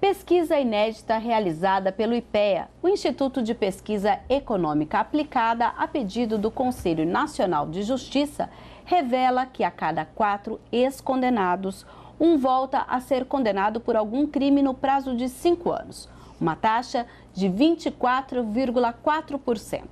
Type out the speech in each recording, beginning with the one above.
Pesquisa inédita realizada pelo IPEA, o Instituto de Pesquisa Econômica Aplicada, a pedido do Conselho Nacional de Justiça, revela que a cada 4 ex-condenados, um volta a ser condenado por algum crime no prazo de 5 anos, uma taxa de 24,4%.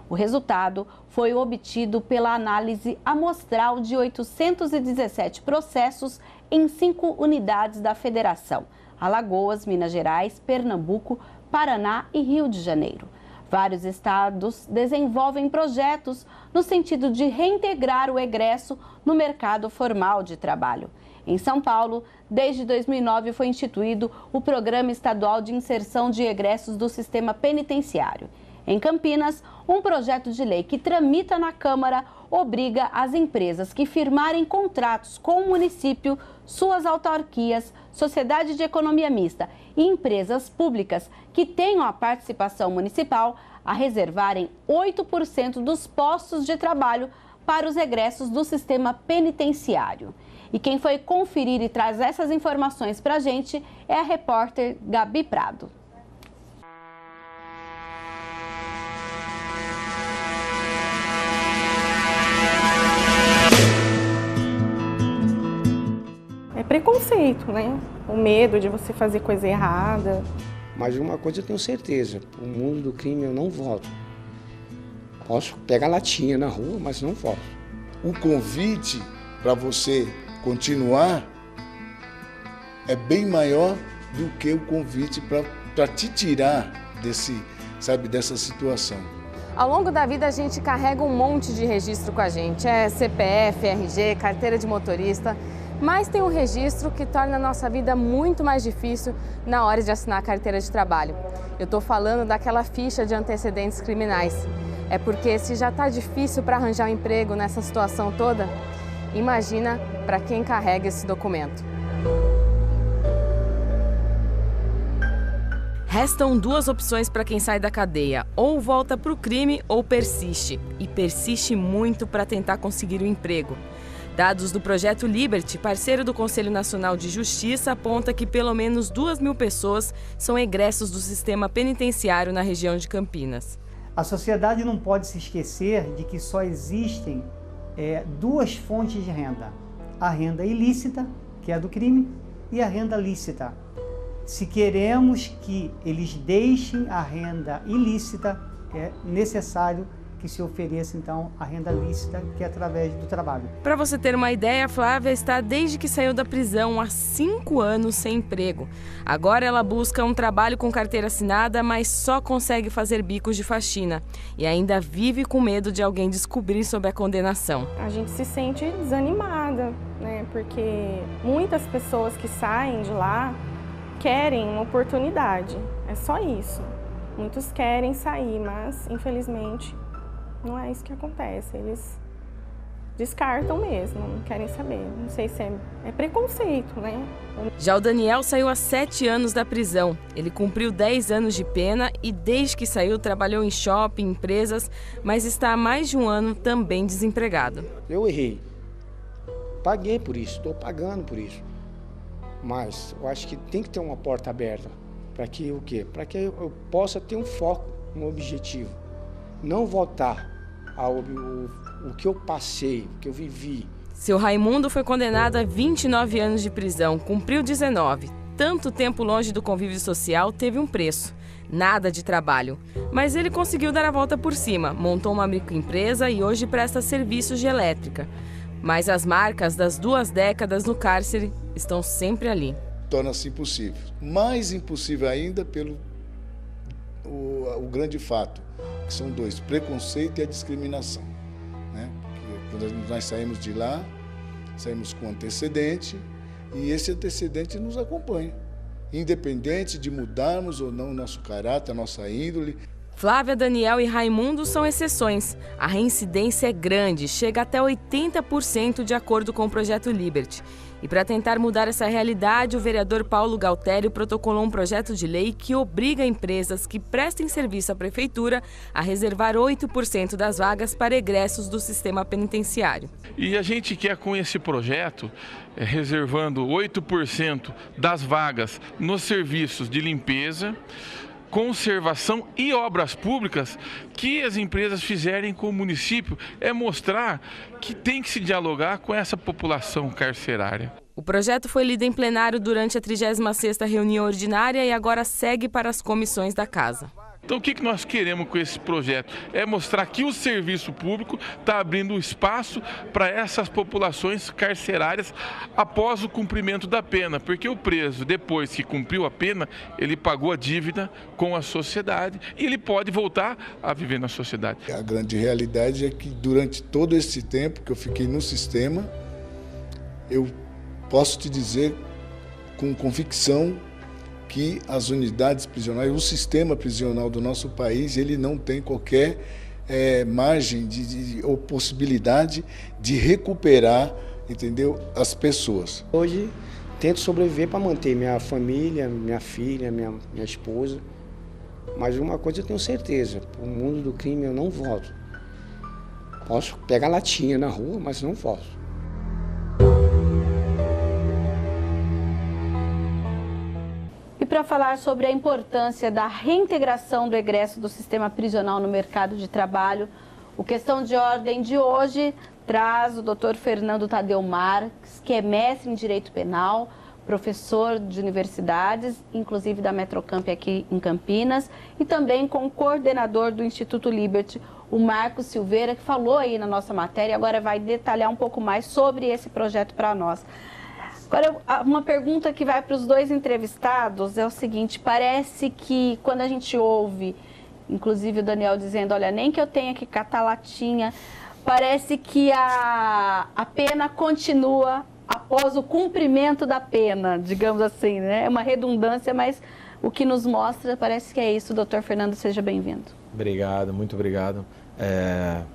O resultado foi obtido pela análise amostral de 817 processos em 5 unidades da Federação: Alagoas, Minas Gerais, Pernambuco, Paraná e Rio de Janeiro. Vários estados desenvolvem projetos no sentido de reintegrar o egresso no mercado formal de trabalho. Em São Paulo, desde 2009 foi instituído o Programa Estadual de Inserção de Egressos do Sistema Penitenciário. Em Campinas, um projeto de lei que tramita na Câmara obriga as empresas que firmarem contratos com o município, suas autarquias, sociedade de economia mista e empresas públicas que tenham a participação municipal a reservarem 8% dos postos de trabalho para os egressos do sistema penitenciário. E quem foi conferir e traz essas informações para a gente é a repórter Gabi Prado. É preconceito, né? O medo de você fazer coisa errada. Mas uma coisa eu tenho certeza, o mundo do crime eu não volto. Posso pegar latinha na rua, mas não volto. O convite para você continuar é bem maior do que o convite para te tirar dessa situação. Ao longo da vida a gente carrega um monte de registro com a gente, é CPF, RG, carteira de motorista, mas tem um registro que torna a nossa vida muito mais difícil na hora de assinar a carteira de trabalho. Eu estou falando daquela ficha de antecedentes criminais. É porque se já está difícil para arranjar um emprego nessa situação toda, imagina para quem carrega esse documento. Restam 2 opções para quem sai da cadeia: ou volta para o crime ou persiste. E persiste muito para tentar conseguir um emprego. Dados do Projeto Liberty, parceiro do Conselho Nacional de Justiça, aponta que pelo menos 2.000 pessoas são egressos do sistema penitenciário na região de Campinas. A sociedade não pode se esquecer de que só existem 2 fontes de renda: a renda ilícita, que é a do crime, e a renda lícita. Se queremos que eles deixem a renda ilícita, é necessário que se ofereça, então, a renda lícita, que é através do trabalho. Para você ter uma ideia, a Flávia está desde que saiu da prisão há 5 anos sem emprego. Agora ela busca um trabalho com carteira assinada, mas só consegue fazer bicos de faxina. E ainda vive com medo de alguém descobrir sobre a condenação. A gente se sente desanimada, né? Porque muitas pessoas que saem de lá querem uma oportunidade. É só isso. Muitos querem sair, mas, infelizmente, não é isso que acontece, eles descartam mesmo, não querem saber. Não sei se é preconceito, né? Já o Daniel saiu há 7 anos da prisão. Ele cumpriu 10 anos de pena e desde que saiu trabalhou em shopping, empresas, mas está há mais de 1 ano também desempregado. Eu errei, paguei por isso, estou pagando por isso. Mas eu acho que tem que ter uma porta aberta para que o quê? Para que eu possa ter um foco, um objetivo. Não voltar o que eu passei, o que eu vivi. Seu Raimundo foi condenado a 29 anos de prisão, cumpriu 19. Tanto tempo longe do convívio social teve um preço. Nada de trabalho. Mas ele conseguiu dar a volta por cima, montou uma microempresa e hoje presta serviços de elétrica. Mas as marcas das 2 décadas no cárcere estão sempre ali. Torna-se impossível. Mais impossível ainda pelo o grande fato, que são 2, preconceito e a discriminação, né? Porque quando nós saímos de lá, saímos com antecedente e esse antecedente nos acompanha, independente de mudarmos ou não o nosso caráter, a nossa índole. Flávia, Daniel e Raimundo são exceções. A reincidência é grande, chega até 80% de acordo com o projeto Liberty. E para tentar mudar essa realidade, o vereador Paulo Galtério protocolou um projeto de lei que obriga empresas que prestem serviço à prefeitura a reservar 8% das vagas para egressos do sistema penitenciário. E a gente quer, com esse projeto, reservando 8% das vagas nos serviços de limpeza, conservação e obras públicas que as empresas fizerem com o município, é mostrar que tem que se dialogar com essa população carcerária. O projeto foi lido em plenário durante a 36ª reunião ordinária e agora segue para as comissões da Casa. Então o que nós queremos com esse projeto? É mostrar que o serviço público está abrindo espaço para essas populações carcerárias após o cumprimento da pena, porque o preso, depois que cumpriu a pena, ele pagou a dívida com a sociedade e ele pode voltar a viver na sociedade. A grande realidade é que durante todo esse tempo que eu fiquei no sistema, eu posso te dizer com convicção que as unidades prisionais, o sistema prisional do nosso país, ele não tem qualquer margem ou possibilidade de recuperar, entendeu, as pessoas. Hoje tento sobreviver para manter minha família, minha filha, minha esposa, mas uma coisa eu tenho certeza, o mundo do crime eu não volto. Posso pegar latinha na rua, mas não volto. E para falar sobre a importância da reintegração do egresso do sistema prisional no mercado de trabalho, o Questão de Ordem de hoje traz o Dr. Fernando Tadeu Marques, que é mestre em Direito Penal, professor de universidades, inclusive da Metrocamp aqui em Campinas, e também com o coordenador do Instituto Liberty, o Marcos Silveira, que falou aí na nossa matéria e agora vai detalhar um pouco mais sobre esse projeto para nós. Agora, uma pergunta que vai para os dois entrevistados é o seguinte: parece que quando a gente ouve, inclusive o Daniel dizendo, olha, nem que eu tenha que catar latinha, parece que a pena continua após o cumprimento da pena, digamos assim, né? É uma redundância, mas o que nos mostra parece que é isso. Doutor Fernando, seja bem-vindo. Obrigado, muito obrigado.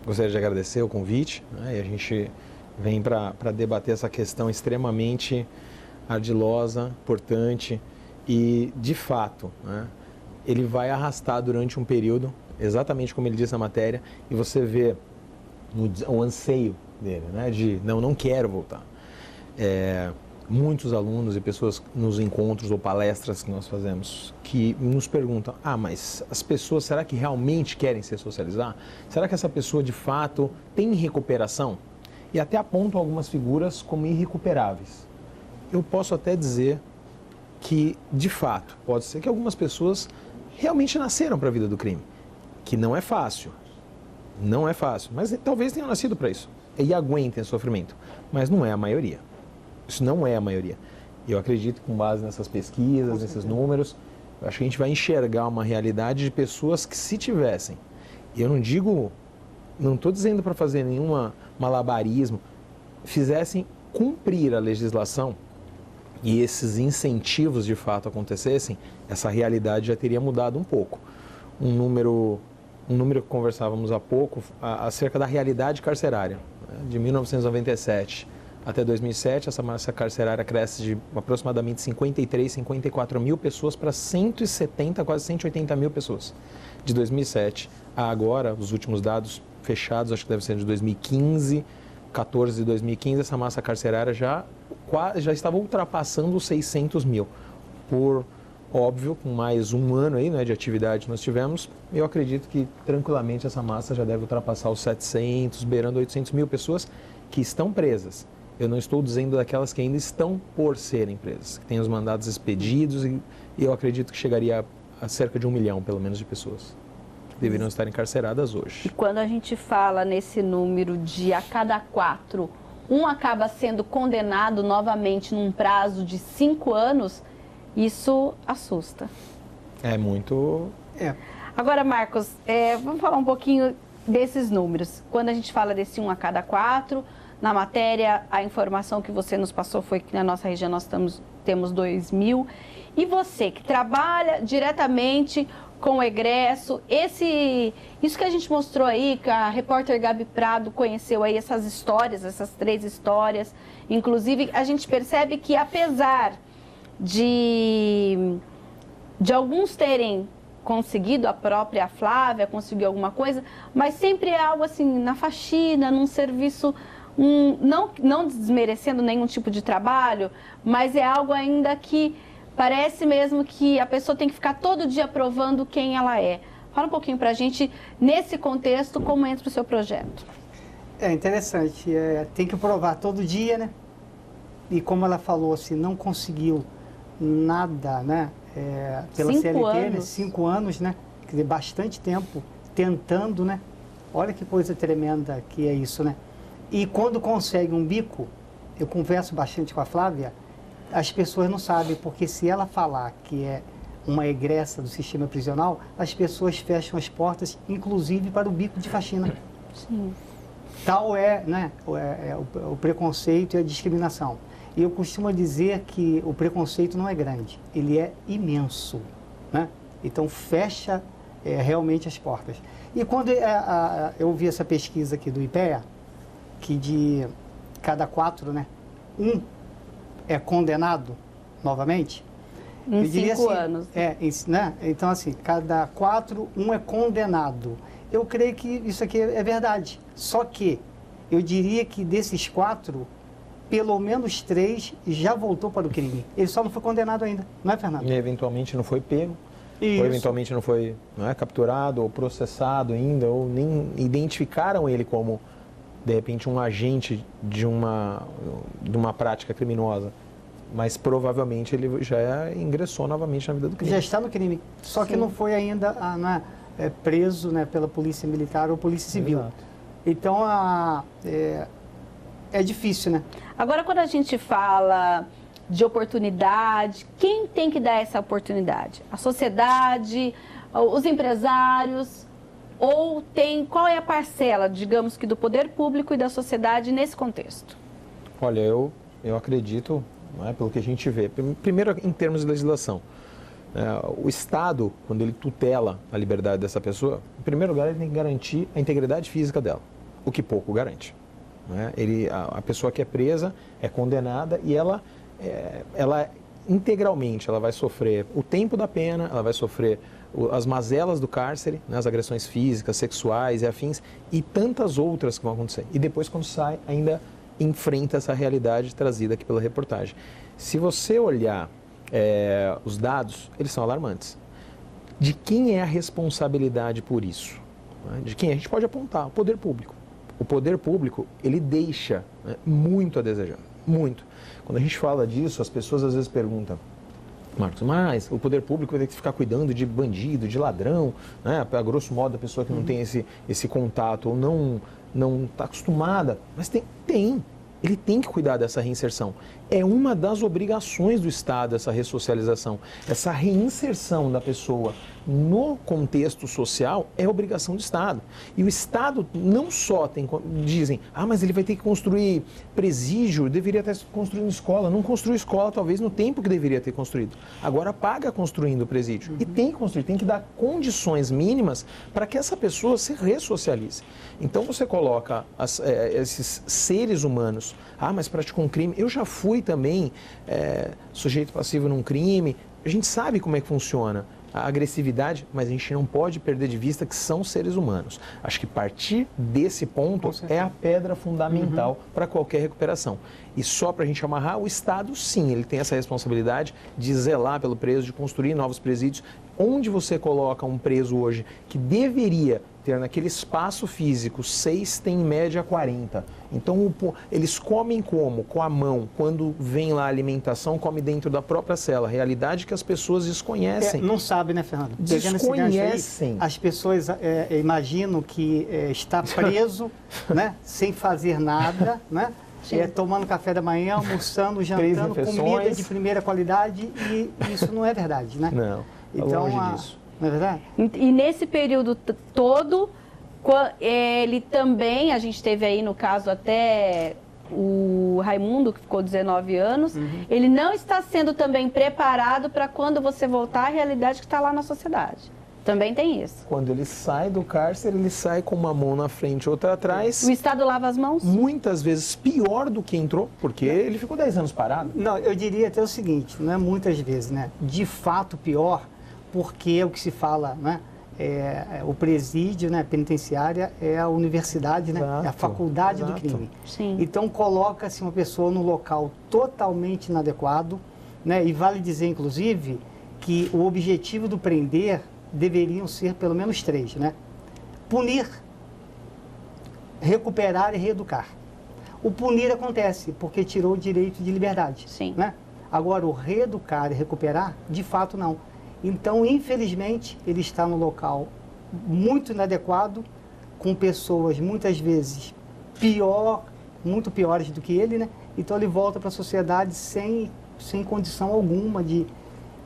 Gostaria de agradecer o convite, né? E a gente vem para debater essa questão extremamente ardilosa, importante e, de fato, né, ele vai arrastar durante um período, exatamente como ele disse na matéria, e você vê o anseio dele, né, de não quero voltar. Muitos alunos e pessoas nos encontros ou palestras que nós fazemos que nos perguntam, mas as pessoas, será que realmente querem se socializar? Será que essa pessoa, de fato, tem recuperação? E até apontam algumas figuras como irrecuperáveis. Eu posso até dizer que, de fato, pode ser que algumas pessoas realmente nasceram para a vida do crime, que não é fácil, mas talvez tenham nascido para isso e aguentem o sofrimento, mas não é a maioria. Isso não é a maioria. E eu acredito que, com base nessas pesquisas, nesses números, eu acho que a gente vai enxergar uma realidade de pessoas que, se tivessem, eu não estou dizendo para fazer nenhum malabarismo, fizessem cumprir a legislação e esses incentivos de fato acontecessem, essa realidade já teria mudado um pouco. Um número que conversávamos há pouco, acerca da realidade carcerária. De 1997 até 2007, essa massa carcerária cresce de aproximadamente 54 mil pessoas para 170, quase 180 mil pessoas. De 2007 a agora, os últimos dados fechados, acho que deve ser de 2015, 14 de 2015, essa massa carcerária já estava ultrapassando os 600 mil. Por óbvio, com mais um ano aí, né, de atividade que nós tivemos, eu acredito que tranquilamente essa massa já deve ultrapassar os 700, beirando 800 mil pessoas que estão presas. Eu não estou dizendo daquelas que ainda estão por serem presas, que têm os mandados expedidos e eu acredito que chegaria a cerca de 1 milhão, pelo menos, de pessoas que deveriam estar encarceradas hoje. E quando a gente fala nesse número de a cada 4, um acaba sendo condenado novamente num prazo de 5 anos, isso assusta. É muito... Agora, Marcos, vamos falar um pouquinho desses números. Quando a gente fala desse 1 a cada 4, na matéria, a informação que você nos passou foi que na nossa região nós temos 2.000. E você, que trabalha diretamente com o egresso. Isso que a gente mostrou aí, que a repórter Gabi Prado conheceu aí essas histórias, essas 3 histórias. Inclusive, a gente percebe que apesar de alguns terem conseguido, a própria Flávia conseguiu alguma coisa, mas sempre é algo assim, na faxina, num serviço, não desmerecendo nenhum tipo de trabalho, mas é algo ainda que parece mesmo que a pessoa tem que ficar todo dia provando quem ela é. Fala um pouquinho pra gente, nesse contexto, como entra o seu projeto. É interessante, tem que provar todo dia, né? E como ela falou, assim, não conseguiu nada, né? Pela 5 CLT, anos. né? 5 anos, né? Quer dizer, bastante tempo tentando, né? Olha que coisa tremenda que é isso, né? E quando consegue um bico, eu converso bastante com a Flávia, as pessoas não sabem, porque se ela falar que é uma egressa do sistema prisional, as pessoas fecham as portas, inclusive para o bico de faxina. Sim. Tal é, né, o preconceito e a discriminação. E eu costumo dizer que o preconceito não é grande, ele é imenso, né? Então fecha realmente as portas. E quando eu vi essa pesquisa aqui do IPEA, que de cada 4, né, 1 é condenado novamente. Em 5 anos. Né? Então, assim, cada 4, 1 é condenado. Eu creio que isso aqui é verdade. Só que eu diria que desses 4, pelo menos 3 já voltou para o crime. Ele só não foi condenado ainda, não é, Fernando? E eventualmente não foi pego, Isso. ou eventualmente não foi capturado ou processado ainda, ou nem identificaram ele como, de repente, um agente de uma prática criminosa. Mas provavelmente ele já ingressou novamente na vida do crime. Já está no crime, só Sim. que não foi ainda preso, né, pela polícia militar ou polícia civil. Exato. Então, é difícil, né? Agora, quando a gente fala de oportunidade, quem tem que dar essa oportunidade? A sociedade, os empresários, ou qual é a parcela, digamos que do poder público e da sociedade nesse contexto? Olha, eu acredito, pelo que a gente vê, primeiro em termos de legislação, o Estado, quando ele tutela a liberdade dessa pessoa, em primeiro lugar ele tem que garantir a integridade física dela, o que pouco garante. A pessoa que é presa é condenada e ela integralmente ela vai sofrer o tempo da pena, ela vai sofrer as mazelas do cárcere, as agressões físicas, sexuais e afins, e tantas outras que vão acontecer. E depois, quando sai, ainda enfrenta essa realidade trazida aqui pela reportagem. Se você olhar os dados, eles são alarmantes. De quem é a responsabilidade por isso? De quem? A gente pode apontar, o poder público. O poder público, ele deixa muito a desejar, muito. Quando a gente fala disso, as pessoas às vezes perguntam, Marcos, mas o poder público vai ter que ficar cuidando de bandido, de ladrão, a grosso modo a pessoa que não tem esse contato ou não está acostumada, mas tem. Ele tem que cuidar dessa reinserção. É uma das obrigações do Estado, essa ressocialização. Essa reinserção da pessoa no contexto social é obrigação do Estado. E o Estado não só dizem, mas ele vai ter que construir presídio, deveria ter construído escola. Não construiu escola, talvez, no tempo que deveria ter construído. Agora paga construindo o presídio. E tem que construir, tem que dar condições mínimas para que essa pessoa se ressocialize. Então você coloca esses seres humanos, mas praticou um crime. Eu já fui também sujeito passivo num crime. A gente sabe como é que funciona a agressividade, mas a gente não pode perder de vista que são seres humanos. Acho que partir desse ponto é a pedra fundamental para qualquer recuperação. E só para a gente amarrar, o Estado, sim, ele tem essa responsabilidade de zelar pelo preso, de construir novos presídios. Onde você coloca um preso hoje que deveria ter naquele espaço físico 6, tem em média 40. Então, eles comem como? Com a mão. Quando vem lá a alimentação, come dentro da própria cela. Realidade que as pessoas desconhecem. Não sabe, né, Fernando? Desconhecem. Aí, as pessoas imaginam que está preso, né, sem fazer nada, né? Tomando café da manhã, almoçando, jantando, comida de primeira qualidade, e isso não é verdade, né? Não, então, longe disso. Não é verdade? E nesse período todo, ele também, a gente teve aí no caso até o Raimundo, que ficou 19 anos, ele não está sendo também preparado para quando você voltar à realidade que está lá na sociedade. Também tem isso. Quando ele sai do cárcere, ele sai com uma mão na frente e outra atrás. O Estado lava as mãos? Muitas vezes pior do que entrou, porque ele ficou 10 anos parado. Não, eu diria até o seguinte, não é muitas vezes, né? De fato pior, porque é o que se fala, né? O presídio, né, penitenciária, é a universidade, né, é a faculdade do crime. Sim. Então coloca-se uma pessoa num local totalmente inadequado, né, e vale dizer, inclusive, que o objetivo do prender deveriam ser pelo menos 3, né? Punir, recuperar e reeducar. O punir acontece porque tirou o direito de liberdade. Sim. Né? Agora, o reeducar e recuperar, de fato, não. Então, infelizmente, ele está no local muito inadequado, com pessoas muitas vezes muito piores do que ele, né? Então ele volta para a sociedade sem condição alguma de...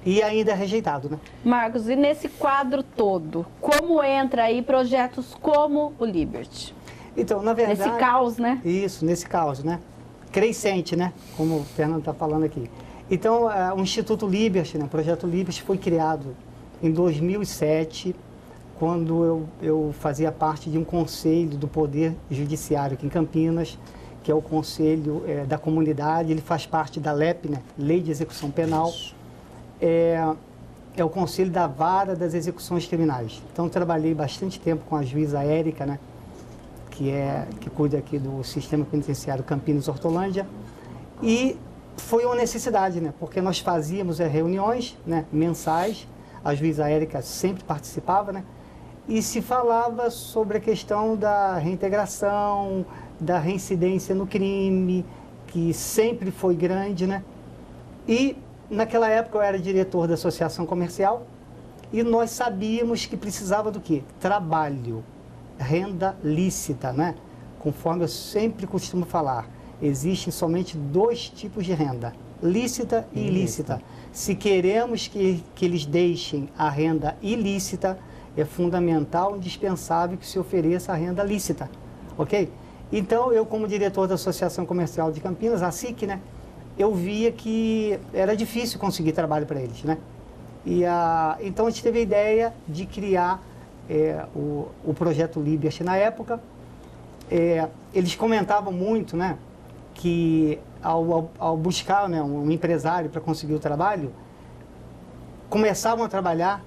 E ainda é rejeitado, né? Marcos, e nesse quadro todo, como entra aí projetos como o Liberty? Então, na verdade... Nesse caos, né? Isso, nesse caos, né? Crescente, né? Como o Fernando está falando aqui. Então, o Instituto Liberty, né, o Projeto Liberty, foi criado em 2007, quando eu fazia parte de um conselho do Poder Judiciário aqui em Campinas, que é o Conselho da Comunidade. Ele faz parte da LEP, né, Lei de Execução Penal. É o Conselho da Vara das Execuções Criminais. Então, trabalhei bastante tempo com a juíza Érica, né, que cuida aqui do Sistema Penitenciário Campinas-Hortolândia. E foi uma necessidade, né? Porque nós fazíamos reuniões, né, mensais, a juíza Érica sempre participava, né? E se falava sobre a questão da reintegração, da reincidência no crime, que sempre foi grande, né? E naquela época eu era diretor da Associação Comercial e nós sabíamos que precisava do quê? Trabalho, renda lícita, né? Conforme eu sempre costumo falar. Existem somente 2 tipos de renda, lícita e ilícita. Se queremos que eles deixem a renda ilícita, é fundamental, indispensável que se ofereça a renda lícita, ok? Então, eu como diretor da Associação Comercial de Campinas, a SIC, né, eu via que era difícil conseguir trabalho para eles, né? Então, a gente teve a ideia de criar o Projeto Liberty na época. Eles comentavam muito, né, que ao buscar, né, um empresário para conseguir o trabalho, começavam a trabalhar,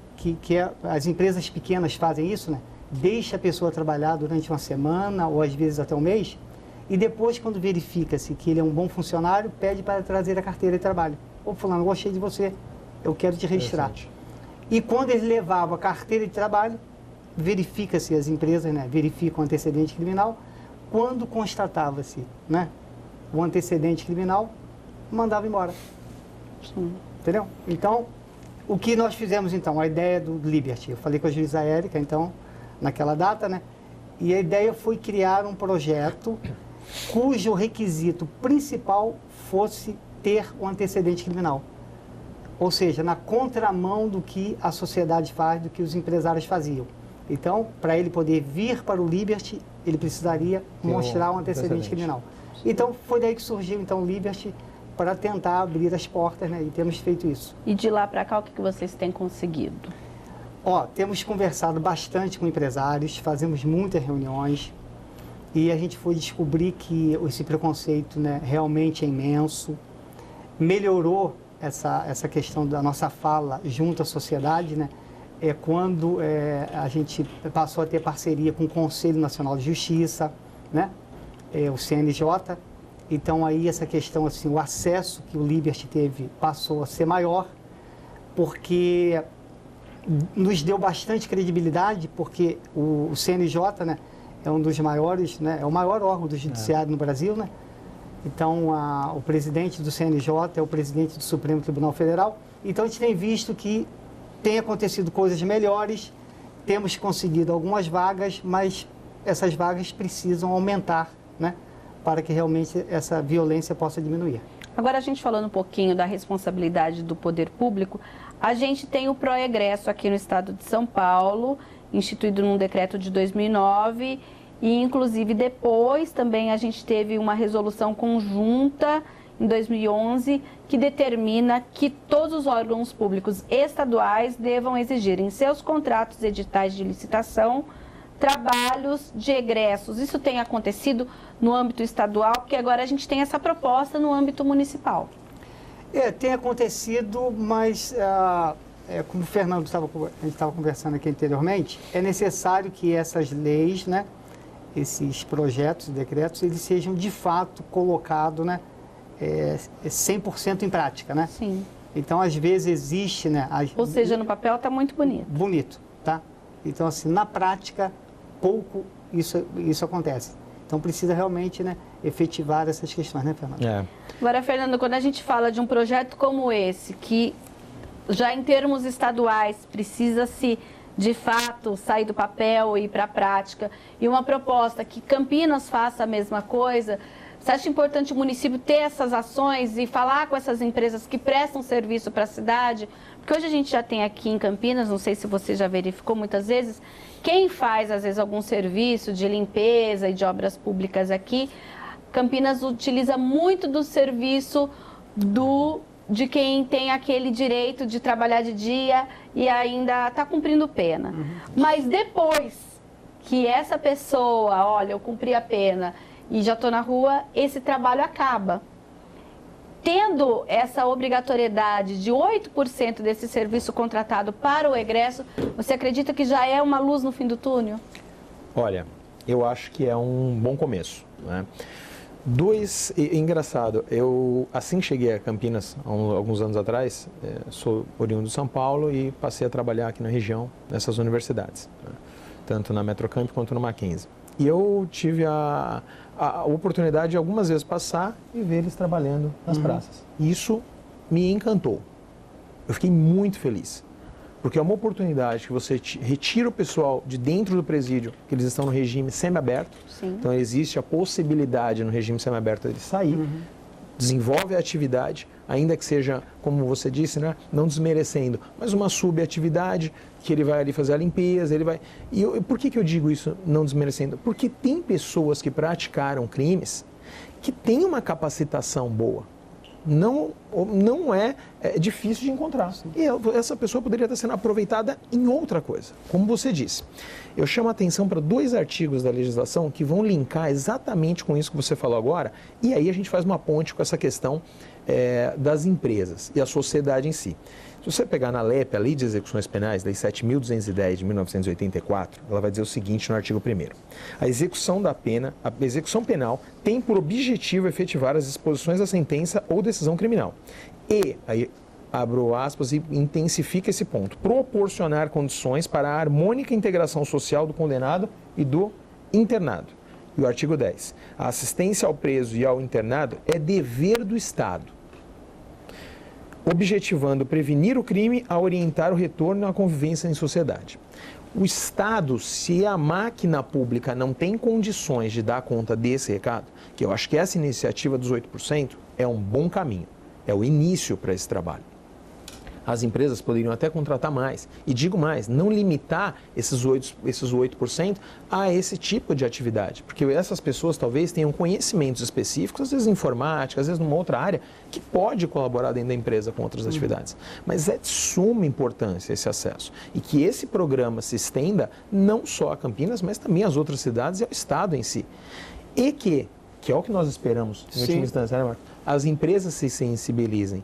as empresas pequenas fazem isso, né? Deixa a pessoa trabalhar durante uma semana ou às vezes até um mês, e depois, quando verifica-se que ele é um bom funcionário, pede para trazer a carteira de trabalho. Ô fulano, gostei de você, eu quero te registrar. E quando ele levava a carteira de trabalho, verifica-se, as empresas, né, verificam o antecedente criminal. Quando constatava-se, né, o antecedente criminal, mandava embora. Sim. Entendeu? Então, o que nós fizemos, então, a ideia do Liberty, eu falei com a juíza Érica, então, naquela data, né, e a ideia foi criar um projeto cujo requisito principal fosse ter o antecedente criminal. Ou seja, na contramão do que a sociedade faz, do que os empresários faziam. Então, para ele poder vir para o Liberty, ele precisaria mostrar o antecedente criminal. Então, foi daí que surgiu, então, o Liberty, para tentar abrir as portas, né? E temos feito isso. E de lá para cá, o que vocês têm conseguido? Temos conversado bastante com empresários, fazemos muitas reuniões e a gente foi descobrir que esse preconceito, né, realmente é imenso. Melhorou essa questão da nossa fala junto à sociedade, né? Quando a gente passou a ter parceria com o Conselho Nacional de Justiça, né? O CNJ. Então, aí essa questão, assim, o acesso que o Liberty teve passou a ser maior, porque nos deu bastante credibilidade, porque o CNJ, né, é um dos maiores, né, é o maior órgão do judiciário no Brasil, né? Então, o presidente do CNJ é o presidente do Supremo Tribunal Federal. Então, a gente tem visto que tem acontecido coisas melhores, temos conseguido algumas vagas, mas essas vagas precisam aumentar, né, para que realmente essa violência possa diminuir. Agora, a gente falando um pouquinho da responsabilidade do poder público, a gente tem o Proegresso aqui no estado de São Paulo, instituído num decreto de 2009, e inclusive depois também a gente teve uma resolução conjunta em 2011, que determina que todos os órgãos públicos estaduais devam exigir em seus contratos editais de licitação trabalhos de egressos. Isso tem acontecido no âmbito estadual, porque agora a gente tem essa proposta no âmbito municipal. Tem acontecido, mas como o Fernando a gente estava conversando aqui anteriormente, é necessário que essas leis, né, esses projetos, decretos, eles sejam de fato colocados, né, 100% em prática, né? Sim. Então, às vezes existe, né? Ou seja, no papel está muito bonito. Bonito, tá? Então, assim, na prática, pouco isso acontece. Então, precisa realmente, né, efetivar essas questões, né, Fernando? Agora, Fernando, quando a gente fala de um projeto como esse, que já em termos estaduais precisa-se, de fato, sair do papel e ir para a prática, e uma proposta que Campinas faça a mesma coisa, você acha importante o município ter essas ações e falar com essas empresas que prestam serviço para a cidade? Porque hoje a gente já tem aqui em Campinas, não sei se você já verificou muitas vezes, quem faz, às vezes, algum serviço de limpeza e de obras públicas aqui, Campinas utiliza muito do serviço de quem tem aquele direito de trabalhar de dia e ainda está cumprindo pena. Mas depois que essa pessoa, olha, eu cumpri a pena e já estou na rua, esse trabalho acaba. Tendo essa obrigatoriedade de 8% desse serviço contratado para o egresso, você acredita que já é uma luz no fim do túnel? Olha, eu acho que é um bom começo, né? Engraçado, eu assim que cheguei a Campinas, alguns anos atrás, sou oriundo de São Paulo e passei a trabalhar aqui na região, nessas universidades, né? Tanto na Metrocamp quanto no Mackenzie. E eu tive a oportunidade de algumas vezes passar e ver eles trabalhando nas praças. E isso me encantou. Eu fiquei muito feliz. Porque é uma oportunidade que você retira o pessoal de dentro do presídio, que eles estão no regime semiaberto. Sim. Então existe a possibilidade no regime semiaberto de sair, desenvolve a atividade, ainda que seja, como você disse, né, não desmerecendo, mas uma subatividade, que ele vai ali fazer a limpeza, ele vai... E por que eu digo isso, não desmerecendo? Porque tem pessoas que praticaram crimes que têm uma capacitação boa. Não é difícil de encontrar. E essa pessoa poderia estar sendo aproveitada em outra coisa. Como você disse, eu chamo a atenção para 2 artigos da legislação que vão linkar exatamente com isso que você falou agora, e aí a gente faz uma ponte com essa questão das empresas e a sociedade em si. Se você pegar na LEP, a Lei de Execuções Penais, Lei 7.210 de 1984, ela vai dizer o seguinte no artigo 1º. A execução penal tem por objetivo efetivar as disposições da sentença ou decisão criminal. E, aí abro aspas e intensifica esse ponto, proporcionar condições para a harmônica integração social do condenado e do internado. E o artigo 10. A assistência ao preso e ao internado é dever do Estado, objetivando prevenir o crime a orientar o retorno à convivência em sociedade. O Estado, se a máquina pública não tem condições de dar conta desse recado, que eu acho que essa iniciativa dos 8% é um bom caminho, é o início para esse trabalho. As empresas poderiam até contratar mais. E digo mais, não limitar esses 8% a esse tipo de atividade. Porque essas pessoas talvez tenham conhecimentos específicos, às vezes informática, às vezes numa outra área, que pode colaborar dentro da empresa com outras atividades. Mas é de suma importância esse acesso. E que esse programa se estenda não só a Campinas, mas também às outras cidades e ao Estado em si. E que é o que nós esperamos, em última instância, né, Marco? As empresas se sensibilizem.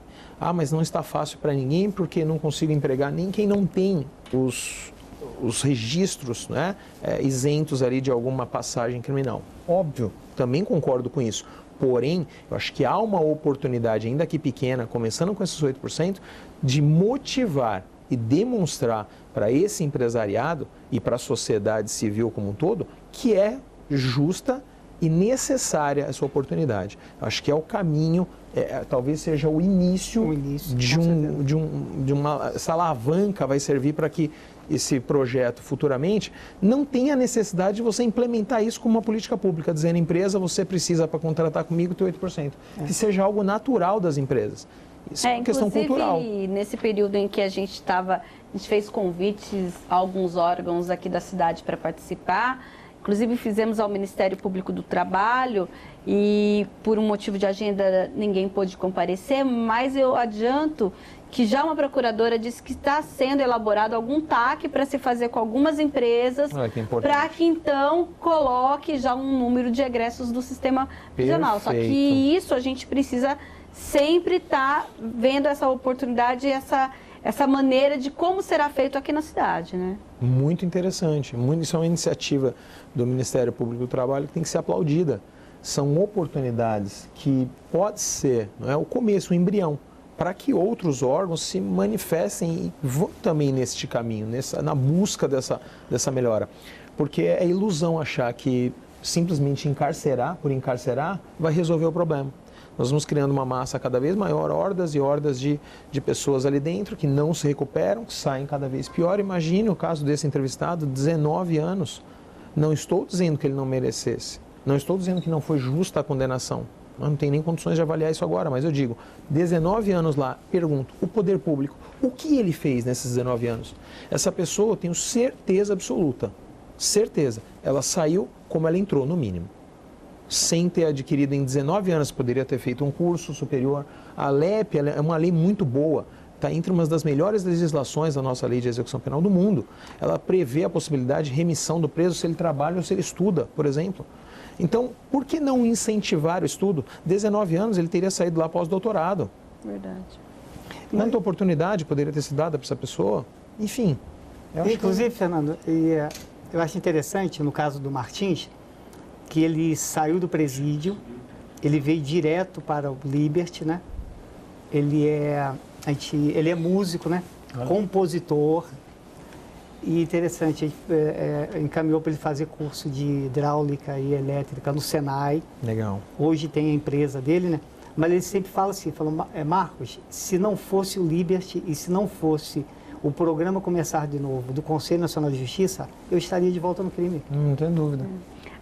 Mas não está fácil para ninguém porque não consigo empregar nem quem não tem os registros, né, isentos ali de alguma passagem criminal. Óbvio, também concordo com isso. Porém, eu acho que há uma oportunidade, ainda que pequena, começando com esses 8%, de motivar e demonstrar para esse empresariado e para a sociedade civil como um todo que é justa e necessária essa oportunidade. Acho que é o caminho, talvez seja o início de uma... Essa alavanca vai servir para que esse projeto futuramente não tenha necessidade de você implementar isso como uma política pública, dizendo, empresa, você precisa para contratar comigo ter 8%. Que seja algo natural das empresas. Isso é uma questão cultural. Nesse período em que a gente fez convites a alguns órgãos aqui da cidade para participar, Inclusive fizemos ao Ministério Público do Trabalho e por um motivo de agenda ninguém pôde comparecer, mas eu adianto que já uma procuradora disse que está sendo elaborado algum TAC para se fazer com algumas empresas, para que então coloque já um número de egressos do sistema prisional. Só que isso a gente precisa sempre estar vendo essa oportunidade, essa maneira de como será feito aqui na cidade, né? Muito interessante. Isso é uma iniciativa do Ministério Público do Trabalho que tem que ser aplaudida. São oportunidades que pode ser, não é, o começo, o embrião, para que outros órgãos se manifestem e vão também neste caminho, na busca dessa melhora. Porque é ilusão achar que simplesmente encarcerar por encarcerar vai resolver o problema. Nós vamos criando uma massa cada vez maior, hordas e hordas de pessoas ali dentro que não se recuperam, que saem cada vez pior. Imagine o caso desse entrevistado, 19 anos. Não estou dizendo que ele não merecesse, não estou dizendo que não foi justa a condenação. Não tenho nem condições de avaliar isso agora, mas eu digo, 19 anos lá, pergunto, o poder público, o que ele fez nesses 19 anos? Essa pessoa, eu tenho certeza absoluta, certeza, ela saiu como ela entrou, no mínimo. Sem ter adquirido em 19 anos, poderia ter feito um curso superior. A LEP é uma lei muito boa, está entre uma das melhores legislações da nossa lei de execução penal do mundo. Ela prevê a possibilidade de remissão do preso se ele trabalha ou se ele estuda, por exemplo. Então, por que não incentivar o estudo? 19 anos ele teria saído lá pós-doutorado. Verdade. Quanta oportunidade poderia ter sido dada para essa pessoa? Enfim. Inclusive, Fernando, eu acho interessante, no caso do Martins, que ele saiu do presídio, ele veio direto para o Liberty, né? Ele é músico, né? Compositor. E interessante, encaminhou para ele fazer curso de hidráulica e elétrica no Senai. Legal. Hoje tem a empresa dele, né? Mas ele sempre fala assim, Marcos, se não fosse o Liberty e se não fosse o programa Começar de Novo do Conselho Nacional de Justiça, eu estaria de volta no crime. Não tem dúvida.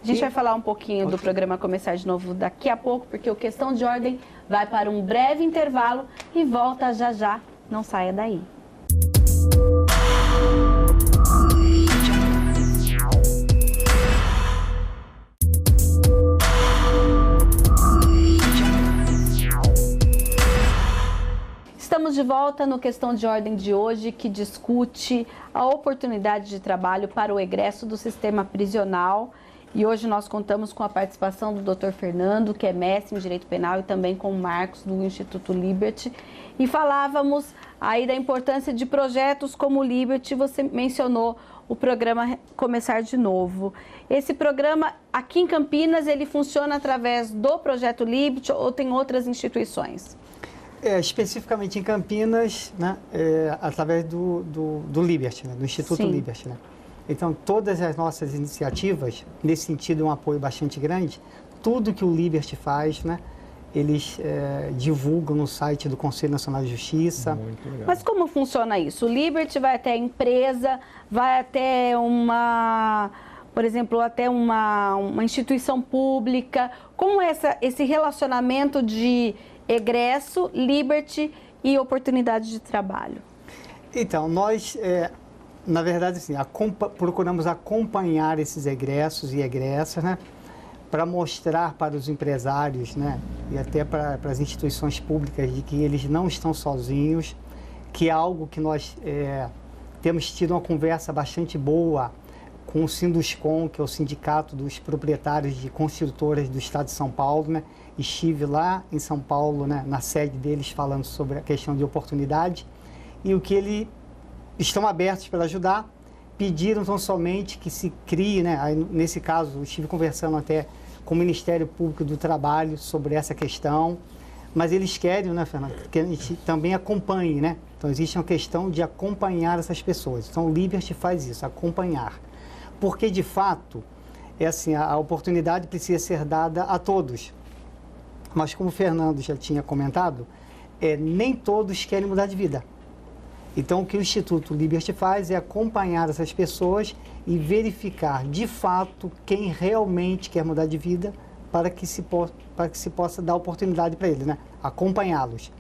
A gente vai falar um pouquinho do programa Começar de Novo daqui a pouco, porque o Questão de Ordem vai para um breve intervalo e volta já já. Não saia daí. Estamos de volta no Questão de Ordem de hoje, que discute a oportunidade de trabalho para o egresso do sistema prisional. E hoje nós contamos com a participação do Dr. Fernando, que é mestre em Direito Penal, e também com o Marcos, do Instituto Liberty. E falávamos aí da importância de projetos como o Liberty. Você mencionou o programa Começar de Novo. Esse programa, aqui em Campinas, ele funciona através do projeto Liberty ou tem outras instituições? Especificamente em Campinas, né, através do Liberty, né, do Instituto Sim. Liberty, né? Então, todas as nossas iniciativas, nesse sentido, é um apoio bastante grande. Tudo que o Liberty faz, né, eles divulgam no site do Conselho Nacional de Justiça. Muito legal. Mas como funciona isso? O Liberty vai até a empresa, vai até por exemplo, até uma instituição pública. Como é esse relacionamento de egresso, Liberty e oportunidade de trabalho? Então, nós, na verdade, assim, procuramos acompanhar esses egressos e egressas, né, para mostrar para os empresários, né, e até para as instituições públicas de que eles não estão sozinhos, que é algo que nós temos tido uma conversa bastante boa com o Sinduscom, que é o Sindicato dos Proprietários de Construtoras do Estado de São Paulo, né? Estive lá em São Paulo, né, na sede deles, falando sobre a questão de oportunidade e o que eles estão abertos para ajudar. Pediram tão somente que se crie, né, aí, nesse caso, eu estive conversando até com o Ministério Público do Trabalho sobre essa questão, mas eles querem, né, Fernando, que a gente também acompanhe, né? Então, existe uma questão de acompanhar essas pessoas. Então, o Liberty faz isso, acompanhar. Porque, de fato, assim, a oportunidade precisa ser dada a todos. Mas, como o Fernando já tinha comentado, nem todos querem mudar de vida. Então, o que o Instituto Liberty faz é acompanhar essas pessoas e verificar, de fato, quem realmente quer mudar de vida para que se possa dar oportunidade para eles, né? Acompanhá-los.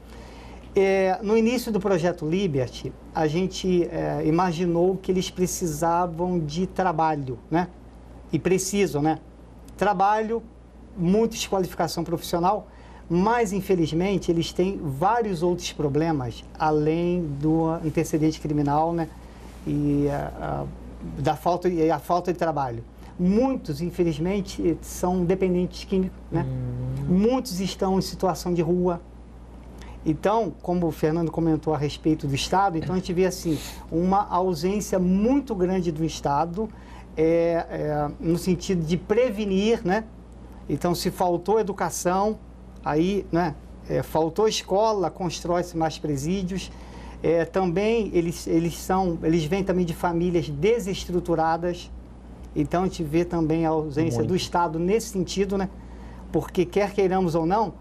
No início do projeto Liberty, a gente imaginou que eles precisavam de trabalho, né? e precisam, né? Trabalho, muita qualificação profissional, mas infelizmente eles têm vários outros problemas além do antecedente criminal, né? E a falta de trabalho. Muitos, infelizmente, são dependentes químicos, né? Muitos estão em situação de rua. Então, como o Fernando comentou a respeito do Estado, então a gente vê assim, uma ausência muito grande do Estado no sentido de prevenir, né? Então, se faltou educação, aí, né? Faltou escola, constrói-se mais presídios. Também eles vêm também de famílias desestruturadas. Então, a gente vê também a ausência do Estado nesse sentido, né? Porque, quer queiramos ou não,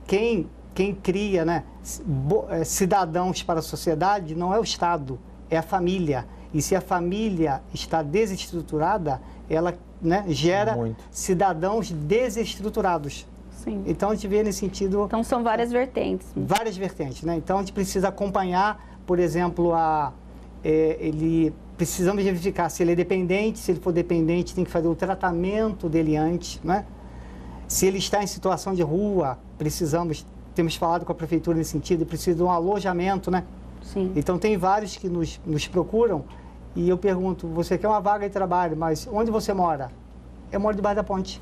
quem cria, né, cidadãos para a sociedade não é o Estado, é a família. E se a família está desestruturada, ela, né, gera cidadãos desestruturados. Sim. Então, a gente vê nesse sentido... Então, são várias vertentes. Várias vertentes, né? Então, a gente precisa acompanhar, por exemplo, precisamos verificar se ele é dependente. Se ele for dependente, tem que fazer o tratamento dele antes, né? Se ele está em situação de rua, temos falado com a prefeitura nesse sentido, precisa de um alojamento, né? Sim. Então, tem vários que nos procuram e eu pergunto, você quer uma vaga de trabalho, mas onde você mora? Eu moro debaixo da ponte.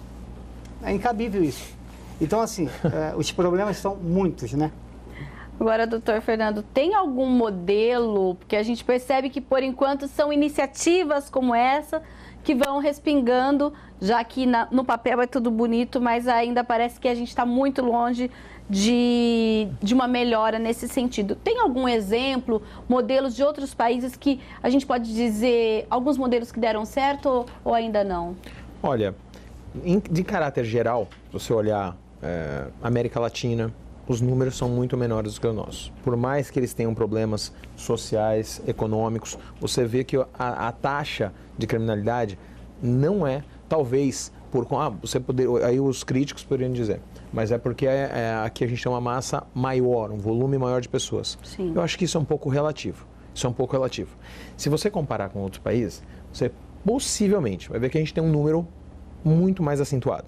É incabível isso. Então, assim, os problemas são muitos, né? Agora, doutor Fernando, tem algum modelo, porque a gente percebe que, por enquanto, são iniciativas como essa que vão respingando, já que no papel é tudo bonito, mas ainda parece que a gente está muito longe de uma melhora nesse sentido. Tem algum exemplo, modelos de outros países que a gente pode dizer, alguns modelos que deram certo ou ainda não? Olha, de caráter geral, se você olhar América Latina, os números são muito menores do que o nosso. Por mais que eles tenham problemas sociais, econômicos, você vê que a taxa de criminalidade não é, talvez, aí os críticos poderiam dizer, mas é porque aqui a gente tem uma massa maior, um volume maior de pessoas. Sim. Eu acho que isso é um pouco relativo. Se você comparar com outros países, você possivelmente vai ver que a gente tem um número muito mais acentuado.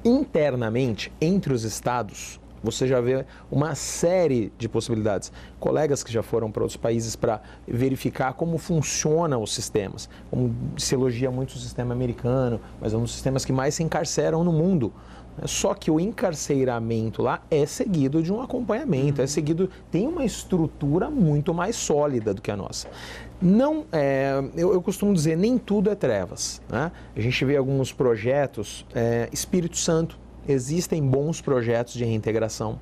Internamente, entre os estados, você já vê uma série de possibilidades. Colegas que já foram para outros países para verificar como funcionam os sistemas. Como se elogia muito o sistema americano, mas é um dos sistemas que mais se encarceram no mundo. Só que o encarceramento lá é seguido de um acompanhamento, tem uma estrutura muito mais sólida do que a nossa. Eu costumo dizer, nem tudo é trevas, né? A gente vê alguns projetos, Espírito Santo, existem bons projetos de reintegração.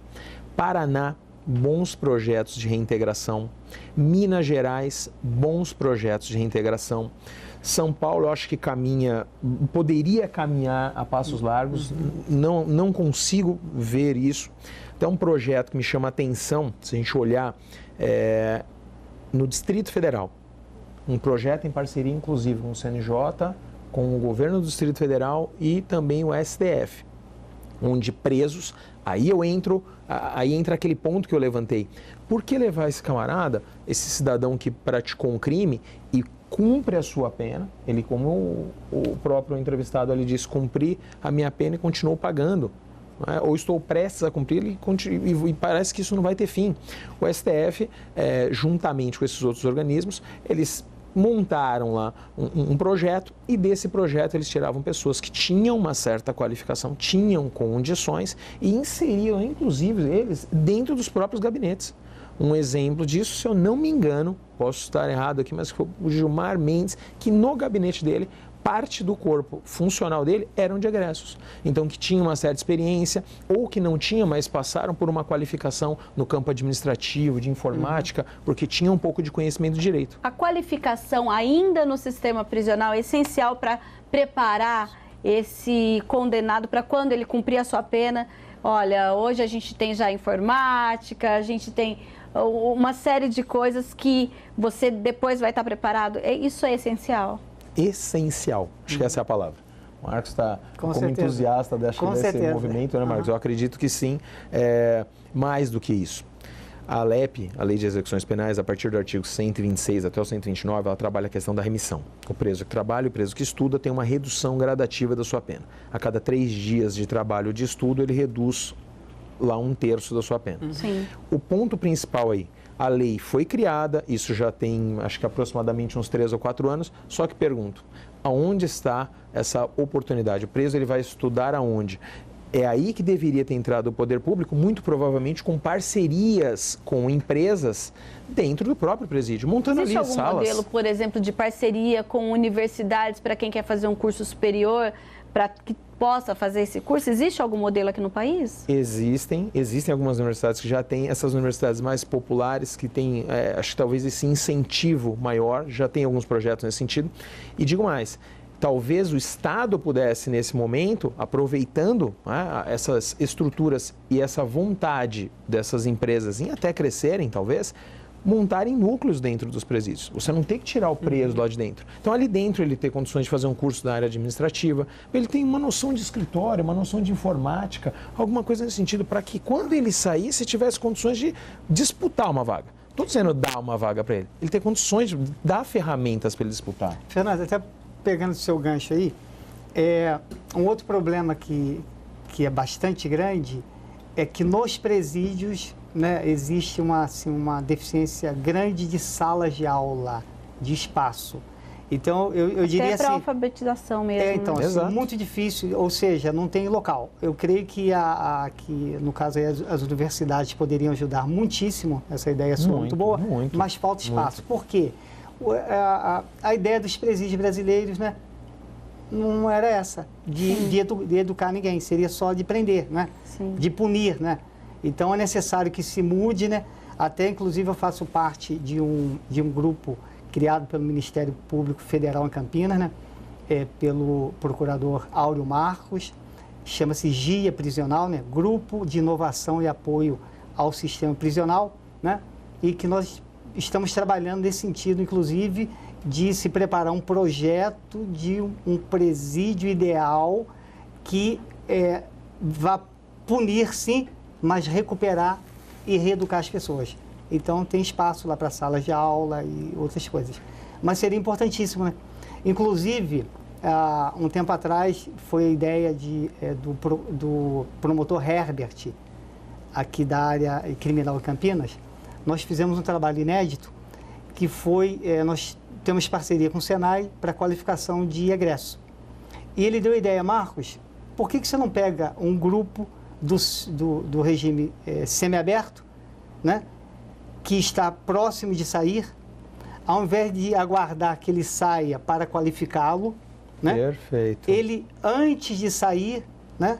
Paraná, bons projetos de reintegração. Minas Gerais, bons projetos de reintegração. São Paulo, eu acho que poderia caminhar a passos largos, não consigo ver isso. Então, um projeto que me chama a atenção, se a gente olhar, no Distrito Federal, um projeto em parceria, inclusive, com o CNJ, com o governo do Distrito Federal e também o STF, onde presos, aí entra aquele ponto que eu levantei. Por que levar esse camarada, esse cidadão que praticou um crime e cumpre a sua pena, ele, como o próprio entrevistado ali disse, cumprir a minha pena e continuou pagando, né? Ou estou prestes a cumprir e parece que isso não vai ter fim. O STF, juntamente com esses outros organismos, eles montaram lá um projeto e desse projeto eles tiravam pessoas que tinham uma certa qualificação, tinham condições e inseriam, inclusive, eles dentro dos próprios gabinetes. Um exemplo disso, se eu não me engano, posso estar errado aqui, mas foi o Gilmar Mendes, que no gabinete dele, parte do corpo funcional dele eram de egressos. Então, que tinham uma certa experiência ou que não tinham, mas passaram por uma qualificação no campo administrativo, de informática, porque tinham um pouco de conhecimento de direito. A qualificação ainda no sistema prisional é essencial para preparar esse condenado para quando ele cumprir a sua pena. Olha, hoje a gente tem já informática, a gente tem uma série de coisas que você depois vai estar preparado. Isso é essencial? Essencial, acho que essa é a palavra. O Marcos está como entusiasta desse movimento, né, Marcos? Eu acredito que sim, mais do que isso. A ALEP, a Lei de Execuções Penais, a partir do artigo 126 até o 129, ela trabalha a questão da remissão. O preso que trabalha e o preso que estuda tem uma redução gradativa da sua pena. A cada 3 dias de trabalho ou de estudo, ele reduz lá 1/3 da sua pena. Sim. O ponto principal aí, a lei foi criada, isso já tem, acho que aproximadamente uns 3 ou 4 anos, só que pergunto, aonde está essa oportunidade? O preso ele vai estudar aonde? É aí que deveria ter entrado o poder público, muito provavelmente com parcerias com empresas dentro do próprio presídio, montando ali salas. Existe algum modelo, por exemplo, de parceria com universidades para quem quer fazer um curso superior, para que possa fazer esse curso? Existe algum modelo aqui no país? Existem algumas universidades que já têm, essas universidades mais populares que têm, acho que talvez esse incentivo maior, já tem alguns projetos nesse sentido. E digo mais, talvez o Estado pudesse, nesse momento, aproveitando essas estruturas e essa vontade dessas empresas em até crescerem, talvez, montarem núcleos dentro dos presídios. Você não tem que tirar o preso lá de dentro. Então, ali dentro, ele ter condições de fazer um curso da área administrativa, ele tem uma noção de escritório, uma noção de informática, alguma coisa nesse sentido, para que quando ele saísse, tivesse condições de disputar uma vaga. Estou dizendo dar uma vaga para ele. Ele ter condições de dar ferramentas para ele disputar. Fernando, até pegando o seu gancho aí, um outro problema que é bastante grande é que nos presídios, né, existe uma deficiência grande de salas de aula, de espaço. Então, eu diria assim... Até para alfabetização mesmo. Então, assim, muito difícil, ou seja, não tem local. Eu creio que, no caso, aí, as universidades poderiam ajudar muitíssimo, essa ideia sua muito boa, mas falta espaço. Por quê? A ideia dos presídios brasileiros, né, não era essa, de educar ninguém, seria só de prender, né, de punir, né. Então, é necessário que se mude, né, até, inclusive, eu faço parte de um grupo criado pelo Ministério Público Federal em Campinas, né, pelo procurador Áureo Marcos, chama-se GIA Prisional, né, Grupo de Inovação e Apoio ao Sistema Prisional, né, e que nós estamos trabalhando nesse sentido, inclusive, de se preparar um projeto de um presídio ideal que vá punir, sim, mas recuperar e reeducar as pessoas. Então, tem espaço lá para salas de aula e outras coisas. Mas seria importantíssimo, né? Inclusive, um tempo atrás, foi a ideia do promotor Herbert, aqui da área criminal de Campinas. Nós fizemos um trabalho inédito, que foi, nós temos parceria com o Senai para qualificação de egresso. E ele deu a ideia, Marcos, por que você não pega um grupo do regime semiaberto, né, que está próximo de sair, ao invés de aguardar que ele saia para qualificá-lo, né? Perfeito. Ele, antes de sair, né,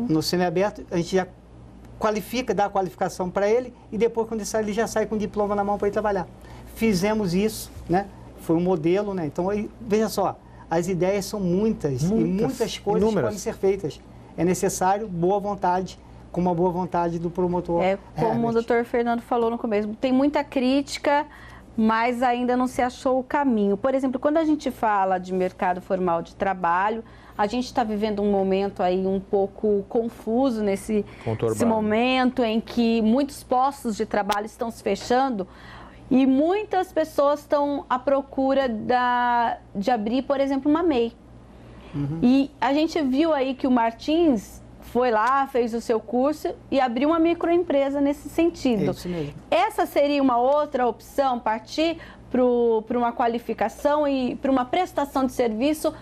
no semiaberto, a gente já qualifica, dá a qualificação para ele e depois, quando ele sai, ele já sai com o diploma na mão para ir trabalhar. Fizemos isso, né? Foi um modelo, né? Então, veja só, as ideias são muitas e muitas coisas podem ser feitas. É necessário boa vontade, com uma boa vontade do promotor. Como o doutor Fernando falou no começo, tem muita crítica, mas ainda não se achou o caminho. Por exemplo, quando a gente fala de mercado formal de trabalho, a gente está vivendo um momento aí um pouco confuso nesse momento em que muitos postos de trabalho estão se fechando e muitas pessoas estão à procura de abrir, por exemplo, uma MEI. E a gente viu aí que o Martins foi lá, fez o seu curso e abriu uma microempresa nesse sentido. É isso mesmo. Essa seria uma outra opção, partir para uma qualificação e para uma prestação de serviço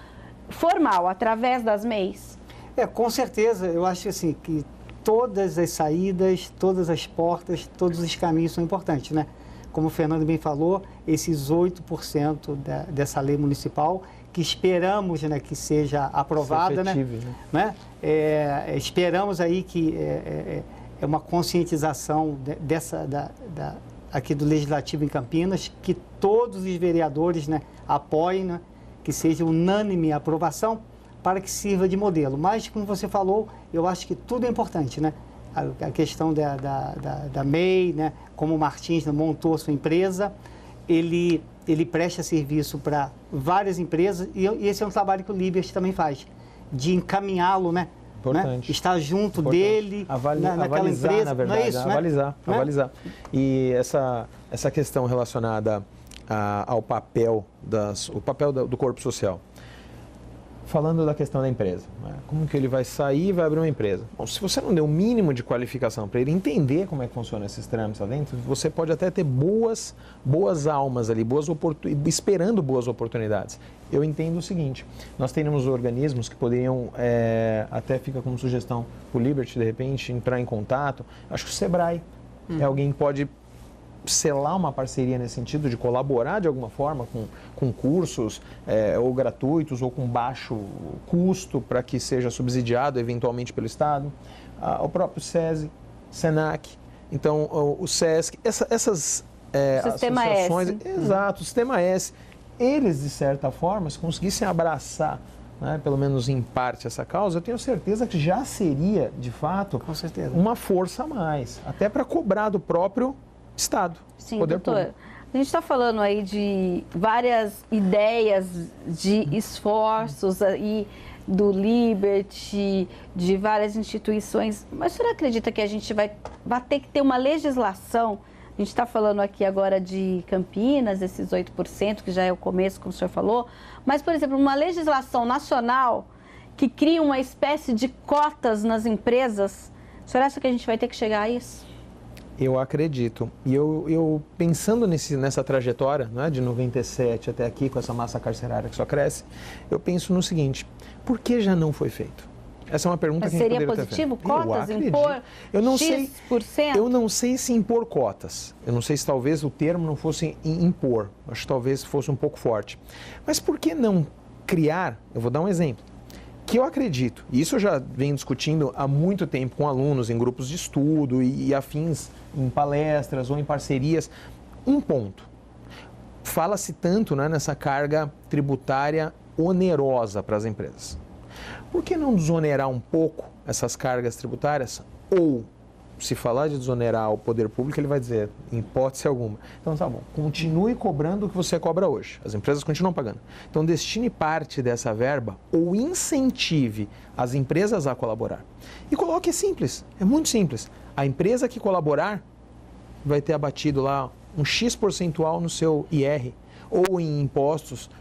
formal, através das MEIs? Com certeza. Eu acho assim, que todas as saídas, todas as portas, todos os caminhos são importantes, né? Como o Fernando bem falou, esses 8% dessa lei municipal, que esperamos, né, que seja aprovada, né? Esperamos aí que é uma conscientização aqui do Legislativo em Campinas, que todos os vereadores, né, apoiem, né, que seja unânime a aprovação, para que sirva de modelo. Mas, como você falou, eu acho que tudo é importante, né? A questão da MEI, né? Como o Martins montou a sua empresa, ele presta serviço para várias empresas e esse é um trabalho que o Libert também faz, de encaminhá-lo, né, Importante. Né? Estar junto Importante. dele, naquela avalizar, empresa. na verdade, não é isso, avalizar, né? avalizar. E essa questão relacionada ao papel, do corpo social. Falando da questão da empresa, né? Como que ele vai sair e vai abrir uma empresa? Bom, se você não der o mínimo de qualificação para ele entender como é que funciona esses trâmites lá dentro, você pode até ter boas almas ali, esperando boas oportunidades. Eu entendo o seguinte, nós temos organismos que poderiam, até fica como sugestão para o Liberty, de repente, entrar em contato. Acho que o Sebrae é alguém que pode selar uma parceria nesse sentido, de colaborar de alguma forma com cursos ou gratuitos ou com baixo custo para que seja subsidiado eventualmente pelo Estado. O próprio SESI, SENAC, então o SESC, essas Sistema associações... S. Exato, o Sistema S. Eles, de certa forma, se conseguissem abraçar, né, pelo menos em parte, essa causa, eu tenho certeza que já seria, de fato, Com certeza. uma força a mais, até para cobrar do próprio Estado. Sim, poder doutor. público. A gente está falando aí de várias ideias de esforços aí do Liberty, de várias instituições, mas o senhor acredita que a gente vai ter que ter uma legislação? A gente está falando aqui agora de Campinas, esses 8%, que já é o começo, como o senhor falou, mas, por exemplo, uma legislação nacional que crie uma espécie de cotas nas empresas, o senhor acha que a gente vai ter que chegar a isso? Eu acredito. E eu pensando nessa trajetória, né, de 97 até aqui, com essa massa carcerária que só cresce, eu penso no seguinte, por que já não foi feito? Essa é uma pergunta que a gente seria poderia positivo? ter feito. Cotas, impor X%? Eu não sei se impor cotas. Eu não sei se talvez o termo não fosse impor. Acho que talvez fosse um pouco forte. Mas por que não criar? Eu vou dar um exemplo. Que eu acredito, e isso eu já venho discutindo há muito tempo com alunos em grupos de estudo e afins, em palestras ou em parcerias, um ponto. Fala-se tanto, né, nessa carga tributária onerosa para as empresas. Por que não desonerar um pouco essas cargas tributárias? Ou, se falar de desonerar o poder público, ele vai dizer, em hipótese alguma, então tá bom, continue cobrando o que você cobra hoje. As empresas continuam pagando. Então destine parte dessa verba ou incentive as empresas a colaborar. E coloque, é simples, é muito simples. A empresa que colaborar vai ter abatido lá um X percentual no seu IR ou em impostos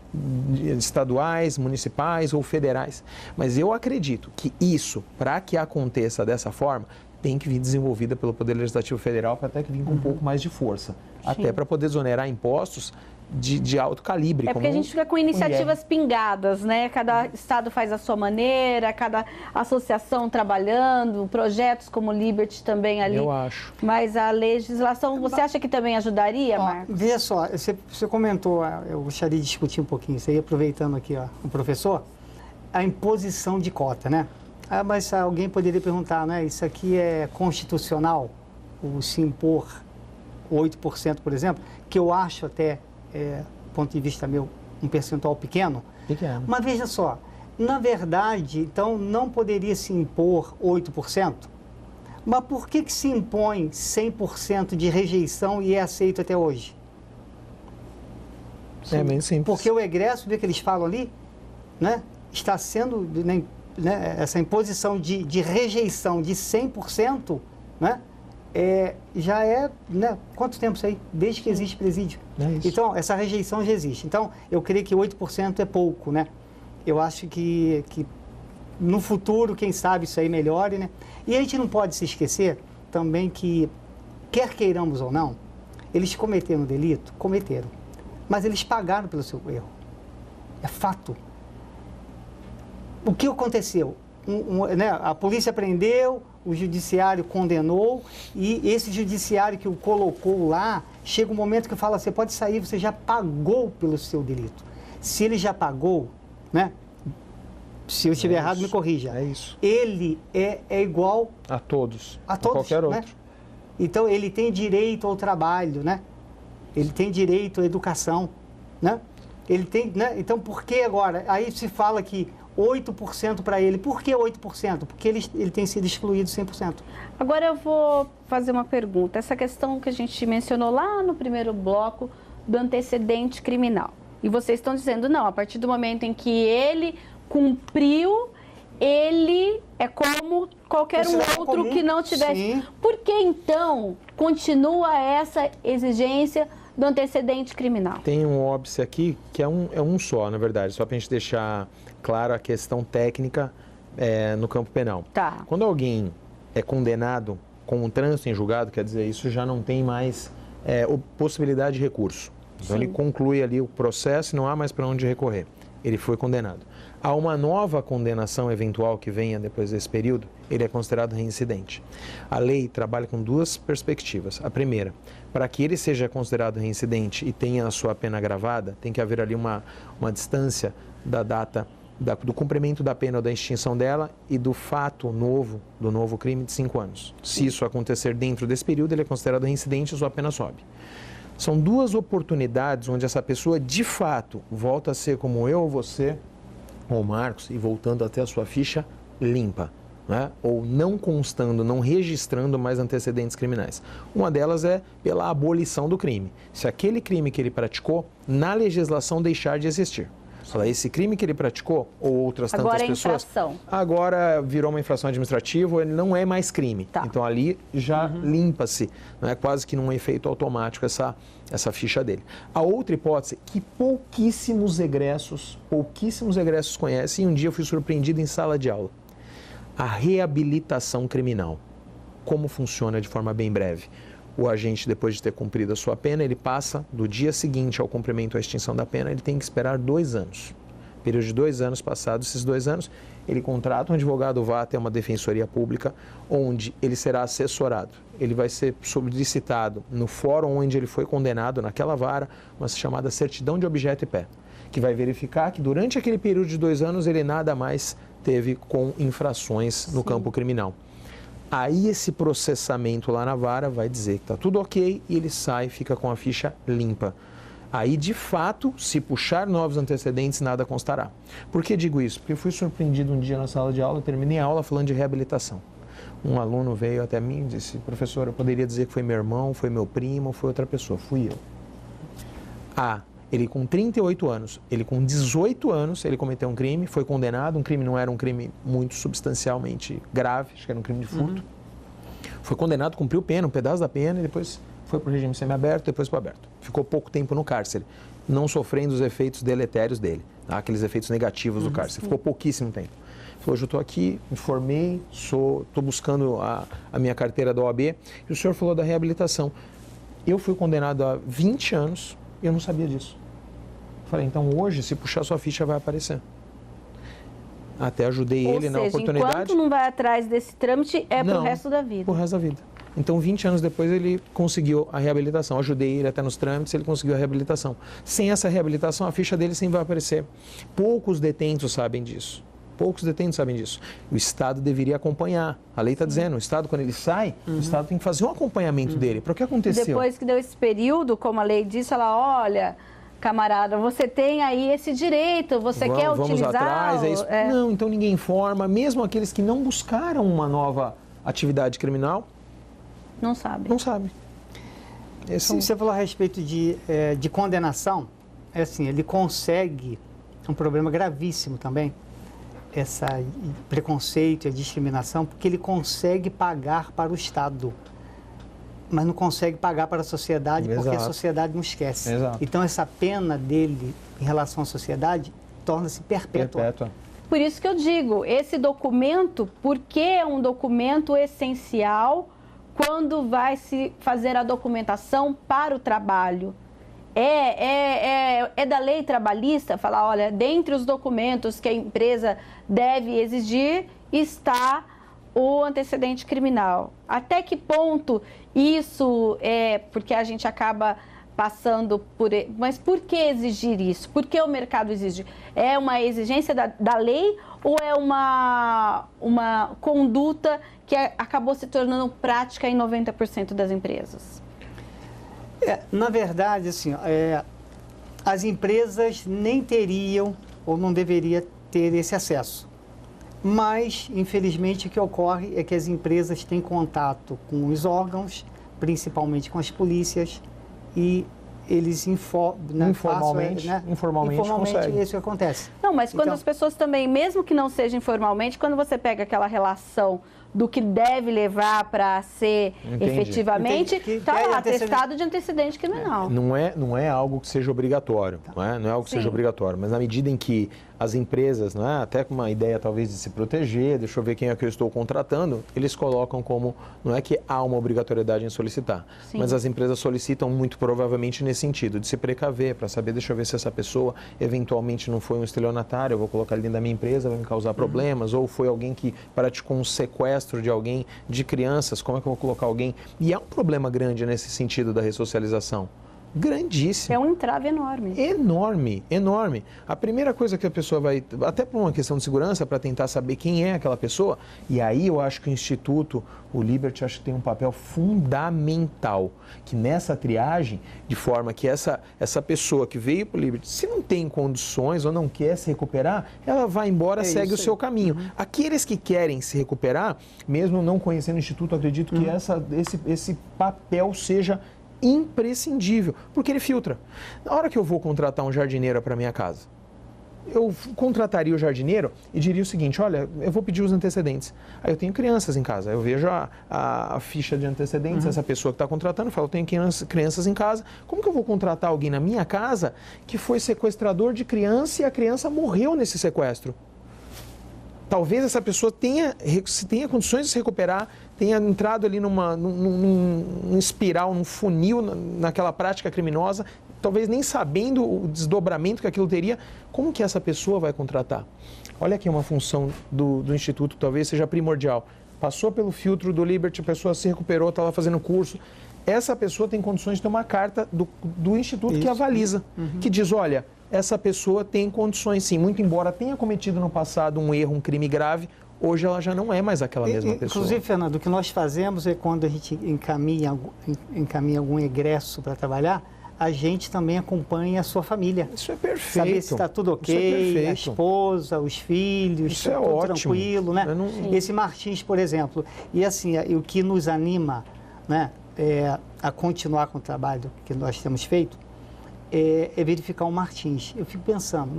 estaduais, municipais ou federais. Mas eu acredito que isso, para que aconteça dessa forma, tem que vir desenvolvida pelo Poder Legislativo Federal para até que vir com um pouco mais de força. Sim. Até para poder desonerar impostos de alto calibre. É porque a gente fica com iniciativas pingadas, né? Cada estado faz a sua maneira, cada associação trabalhando, projetos como o Liberty também ali. Eu acho. Mas a legislação, você acha que também ajudaria, Marcos? Veja só, você comentou, eu gostaria de discutir um pouquinho isso aí, aproveitando aqui o professor, a imposição de cota, né? Mas alguém poderia perguntar, né? Isso aqui é constitucional? O se impor 8%, por exemplo, que eu acho até, do ponto de vista meu, um percentual pequeno. Pequeno. Mas veja só, na verdade, então, não poderia se impor 8%? Mas por que se impõe 100% de rejeição e é aceito até hoje? É bem simples. Porque o egresso, vê que eles falam ali, né? Está sendo... Né, essa imposição de rejeição de 100%, né, já é, né, quanto tempo isso aí? Desde que existe presídio. Então, essa rejeição já existe. Então, eu creio que 8% é pouco, né? Eu acho que no futuro, quem sabe, isso aí melhore, né? E a gente não pode se esquecer também que, quer queiramos ou não, eles cometeram delito? Cometeram. Mas eles pagaram pelo seu erro. É fato. O que aconteceu? Né, a polícia prendeu, o judiciário condenou e esse judiciário que o colocou lá, chega um momento que fala, você pode sair, você já pagou pelo seu delito. Se ele já pagou, né? Se eu estiver errado, me corrija. É isso. Ele é igual... A todos. A todos, qualquer outro. Né? Então, ele tem direito ao trabalho, né? Ele tem direito à educação, né? Ele tem, né? Então, por que agora? Aí se fala que 8% para ele. Por que 8%? Porque ele tem sido excluído 100%. Agora eu vou fazer uma pergunta. Essa questão que a gente mencionou lá no primeiro bloco do antecedente criminal. E vocês estão dizendo, não, a partir do momento em que ele cumpriu, ele é como qualquer um outro comum, que não tivesse. sim. Por que, então, continua essa exigência do antecedente criminal? Tem um óbice aqui que é um só, na verdade, só para a gente deixar claro a questão técnica no campo penal. Tá. Quando alguém é condenado com um trânsito em julgado, quer dizer, isso já não tem mais possibilidade de recurso. Então ele conclui ali o processo e não há mais para onde recorrer. Ele foi condenado. Há uma nova condenação eventual que venha depois desse período, ele é considerado reincidente. A lei trabalha com duas perspectivas. A primeira, para que ele seja considerado reincidente e tenha a sua pena agravada, tem que haver ali uma distância da data do cumprimento da pena ou da extinção dela e do fato novo, do novo crime, de 5 anos. Se isso acontecer dentro desse período, ele é considerado reincidente e sua pena sobe. São duas oportunidades onde essa pessoa, de fato, volta a ser como eu ou você, ou Marcos, e voltando até a sua ficha limpa, né? Ou não constando, não registrando mais antecedentes criminais. Uma delas é pela abolição do crime. Se aquele crime que ele praticou, na legislação, deixar de existir. Esse crime que ele praticou, ou outras tantas Agora pessoas, infração. agora virou uma infração administrativa, ele não é mais crime. Tá. Então ali já limpa-se, né? Quase que num efeito automático essa ficha dele. A outra hipótese, que pouquíssimos egressos conhecem, e um dia eu fui surpreendido em sala de aula. A reabilitação criminal. Como funciona de forma bem breve? O agente, depois de ter cumprido a sua pena, ele passa do dia seguinte ao cumprimento à extinção da pena, ele tem que esperar 2 anos. Período de 2 anos, passados esses 2 anos, ele contrata um advogado, vá até uma defensoria pública, onde ele será assessorado. Ele vai ser solicitado no fórum onde ele foi condenado, naquela vara, uma chamada certidão de objeto e pé, que vai verificar que durante aquele período de 2 anos ele nada mais teve com infrações no campo criminal. Aí esse processamento lá na vara vai dizer que está tudo ok e ele sai, fica com a ficha limpa. Aí, de fato, se puxar novos antecedentes, nada constará. Por que digo isso? Porque eu fui surpreendido um dia na sala de aula, eu terminei a aula falando de reabilitação. Um aluno veio até mim e disse: professor, eu poderia dizer que foi meu irmão, foi meu primo, foi outra pessoa. Fui eu. Ele com 38 anos, ele com 18 anos, ele cometeu um crime, foi condenado, um crime não era um crime muito substancialmente grave, acho que era um crime de furto. Foi condenado, cumpriu pena, um pedaço da pena e depois foi para o regime semiaberto, depois para o aberto. Ficou pouco tempo no cárcere, não sofrendo os efeitos deletérios dele, tá? Aqueles efeitos negativos do cárcere. Ficou pouquíssimo tempo. Falou: hoje eu estou aqui, me formei, estou buscando a minha carteira da OAB, e o senhor falou da reabilitação. Eu fui condenado a 20 anos e eu não sabia disso. Falei: então hoje, se puxar sua ficha, vai aparecer. Até ajudei ele na oportunidade. Enquanto não vai atrás desse trâmite, pro resto da vida. Pro resto da vida. Então, 20 anos depois, ele conseguiu a reabilitação. Ajudei ele até nos trâmites, ele conseguiu a reabilitação. Sem essa reabilitação, a ficha dele sempre vai aparecer. Poucos detentos sabem disso. O Estado deveria acompanhar. A lei está dizendo, o Estado, quando ele sai, o Estado tem que fazer um acompanhamento dele. Para o que aconteceu? Depois que deu esse período, como a lei disse, ela: olha, camarada, você tem aí esse direito, você quer utilizar? Vamos atrás, é isso. Não, então ninguém informa, mesmo aqueles que não buscaram uma nova atividade criminal. Não sabe. Não sabe. Você falou a respeito de condenação, assim, ele consegue, um problema gravíssimo também, esse preconceito e a discriminação, porque ele consegue pagar para o Estado, mas não consegue pagar para a sociedade, porque a sociedade não esquece. Exato. Então, essa pena dele em relação à sociedade torna-se perpétua. Por isso que eu digo, esse documento, porque é um documento essencial quando vai se fazer a documentação para o trabalho. É da lei trabalhista falar: olha, dentre os documentos que a empresa deve exigir está o antecedente criminal. Até que ponto isso porque a gente acaba passando por... Mas por que exigir isso? Por que o mercado exige? É uma exigência da lei ou é uma conduta que acabou se tornando prática em 90% das empresas? Na verdade, assim, as empresas nem teriam ou não deveriam ter esse acesso. Mas, infelizmente, o que ocorre é que as empresas têm contato com os órgãos, principalmente com as polícias, e eles informalmente conseguem. É isso que acontece. Não, mas quando Então, as pessoas também, mesmo que não seja informalmente, quando você pega aquela relação do que deve levar para ser efetivamente, está lá, atestado de antecedente criminal. Não é algo que seja obrigatório, não é algo que seja obrigatório, mas na medida em que as empresas, até com uma ideia talvez de se proteger, deixa eu ver quem é que eu estou contratando, eles colocam como, não é que há uma obrigatoriedade em solicitar, mas as empresas solicitam muito provavelmente nesse sentido, de se precaver, para saber, deixa eu ver se essa pessoa eventualmente não foi um estelionatário, eu vou colocar ele dentro da minha empresa, vai me causar problemas, ou foi alguém que praticou um sequestro de alguém, de crianças, como é que eu vou colocar alguém? E há um problema grande nesse sentido da ressocialização. Grandíssimo. É um entrave enorme. Enorme, enorme. A primeira coisa que a pessoa vai, até por uma questão de segurança, para tentar saber quem é aquela pessoa, e aí eu acho que o Instituto, o Liberty, acho que tem um papel fundamental, que nessa triagem, de forma que essa pessoa que veio para o Liberty, se não tem condições ou não quer se recuperar, ela vai embora, segue o seu caminho. Aqueles que querem se recuperar, mesmo não conhecendo o Instituto, acredito que esse papel seja imprescindível, porque ele filtra. Na hora que eu vou contratar um jardineiro para minha casa, eu contrataria o jardineiro e diria o seguinte, olha, eu vou pedir os antecedentes. Aí eu tenho crianças em casa, eu vejo a ficha de antecedentes, essa pessoa que está contratando, eu falo, eu tenho crianças em casa, como que eu vou contratar alguém na minha casa que foi sequestrador de criança e a criança morreu nesse sequestro? Talvez essa pessoa tenha condições de se recuperar, tenha entrado ali num espiral, num funil, naquela prática criminosa, talvez nem sabendo o desdobramento que aquilo teria. Como que essa pessoa vai contratar? Olha aqui uma função do Instituto, talvez seja primordial. Passou pelo filtro do Liberty, a pessoa se recuperou, está lá fazendo curso. Essa pessoa tem condições de ter uma carta do Instituto que avaliza, que diz, olha, essa pessoa tem condições sim, muito embora tenha cometido no passado um erro, um crime grave, hoje ela já não é mais aquela mesma pessoa. Inclusive, Fernando, o que nós fazemos é quando a gente encaminha algum egresso para trabalhar, a gente também acompanha a sua família. Isso é perfeito. Saber se está tudo ok, a esposa, os filhos, isso é tudo ótimo. Tranquilo, né? Esse Martins, por exemplo, e assim, o que nos anima, né, a continuar com o trabalho que nós temos feito, é verificar o Martins. Eu fico pensando,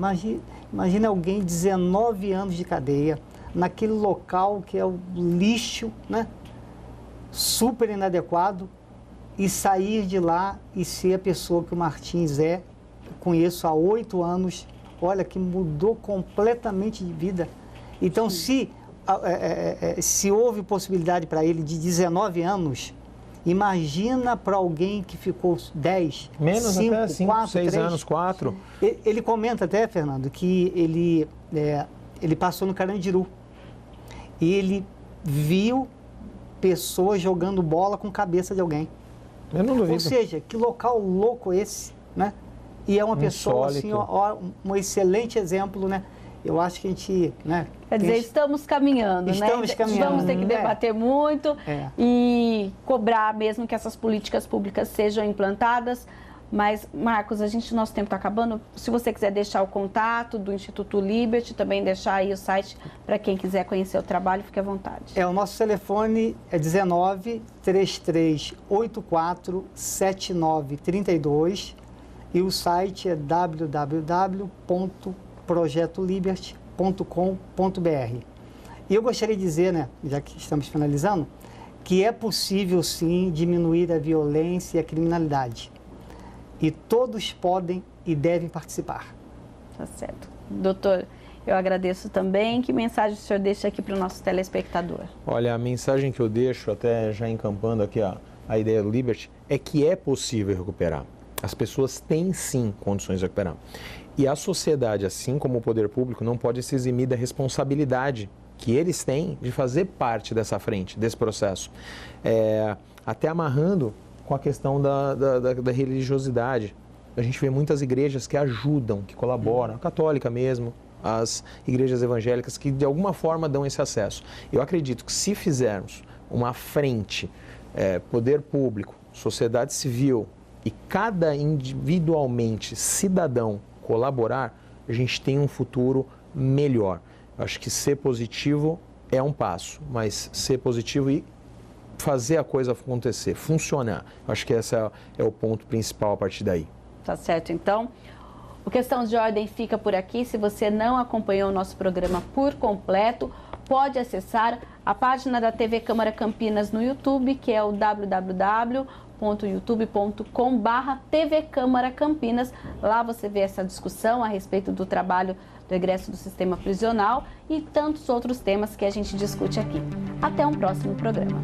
imagina alguém 19 anos de cadeia, naquele local que é o lixo, né? Super inadequado, e sair de lá e ser a pessoa que o Martins é. Conheço há 8 anos, olha, que mudou completamente de vida. Então, se houve possibilidade para ele de 19 anos, imagina para alguém que ficou 10, menos 5, até 5, 4, 6 3. anos, 4. Ele comenta até, Fernando, que ele passou no Carandiru e ele viu pessoas jogando bola com cabeça de alguém. Eu não duvido. Ou seja, que local louco esse, né? E é uma pessoa, assim, um excelente exemplo, né? Eu acho que a gente, né? Quer dizer, estamos caminhando, né? Vamos ter que debater muito e cobrar mesmo que essas políticas públicas sejam implantadas. Mas, Marcos, nosso tempo está acabando. Se você quiser deixar o contato do Instituto Liberty, também deixar aí o site para quem quiser conhecer o trabalho, fique à vontade. O nosso telefone é 19 3384 7932 e o site é www.projetoliberty.com.br. E eu gostaria de dizer, né, já que estamos finalizando, que é possível sim diminuir a violência e a criminalidade. E todos podem e devem participar. Tá certo. Doutor, eu agradeço também. Que mensagem o senhor deixa aqui para o nosso telespectador? Olha, a mensagem que eu deixo, até já encampando aqui a ideia do Liberty, é que é possível recuperar. As pessoas têm sim condições de recuperar. E a sociedade, assim como o poder público, não pode se eximir da responsabilidade que eles têm de fazer parte dessa frente, desse processo. Até amarrando com a questão da religiosidade. A gente vê muitas igrejas que ajudam, que colaboram, a católica mesmo, as igrejas evangélicas que de alguma forma dão esse acesso. Eu acredito que se fizermos uma frente, poder público, sociedade civil e cada individualmente cidadão colaborar, a gente tem um futuro melhor. Eu acho que ser positivo é um passo, mas ser positivo e fazer a coisa acontecer, funcionar. Acho que esse é o ponto principal a partir daí. Tá certo, então. O Questão de Ordem fica por aqui. Se você não acompanhou o nosso programa por completo, pode acessar a página da TV Câmara Campinas no YouTube, que é o www.youtube.com/TV Câmara Campinas. Lá você vê essa discussão a respeito do trabalho do egresso do sistema prisional e tantos outros temas que a gente discute aqui. Até um próximo programa.